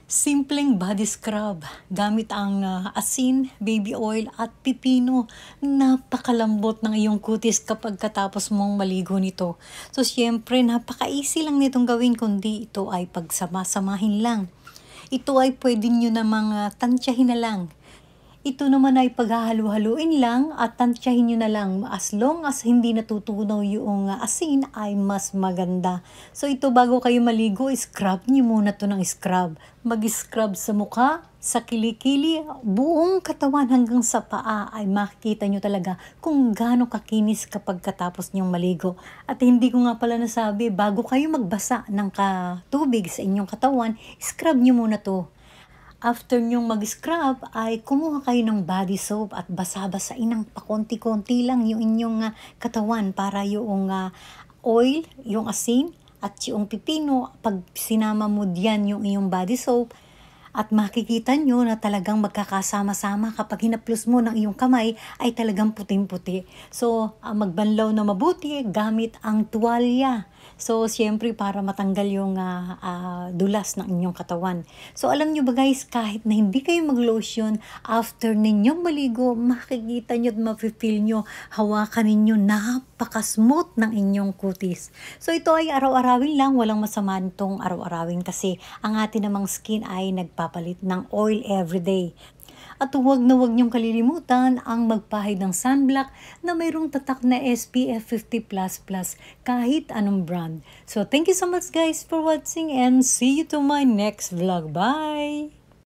Simpleng body scrub gamit ang asin, baby oil at pipino. Napakalambot ng iyong kutis kapag katapos mong maligo nito. So syempre napaka-easy lang nitong gawin kundi ito ay pagsama-samahin lang. Ito ay pwede nyo namang tansyahin na lang. Ito naman ay paghahalo-haluin lang at tansyahin nyo na lang. As long as hindi natutunaw yung asin ay mas maganda. So ito bago kayo maligo, scrub nyo muna to ng scrub. Mag-scrub sa mukha, sa kilikili, buong katawan hanggang sa paa ay makikita nyo talaga kung gaano kakinis kapag katapos nyong maligo. At hindi ko nga pala nasabi, bago kayo magbasa ng tubig sa inyong katawan, scrub nyo muna to. After nyong mag-scrub ay kumuha kayo ng body soap at basa-basain ng pakonti-konti lang yung inyong katawan para yung oil, yung asin at yung pipino, pag sinama mo diyan yung iyong body soap at makikita nyo na talagang magkakasama-sama kapag hinaplos mo ng iyong kamay ay talagang puting-puti. So magbanlaw na mabuti gamit ang tuwalya. So, siyempre para matanggal yung dulas ng inyong katawan. So, alam nyo ba guys, kahit na hindi kayo mag-lotion, after ninyong maligo, makikita nyo at mapifeel nyo, hawakan ninyo, napaka-smooth ng inyong kutis. So, ito ay araw-arawin lang, walang masama nitong araw-arawin kasi ang atin namang skin ay nagpapalit ng oil everyday. At huwag na huwag niyong kalilimutan ang magpahid ng sunblock na mayroong tatak na SPF 50++ kahit anong brand. So thank you so much guys for watching and see you to my next vlog. Bye!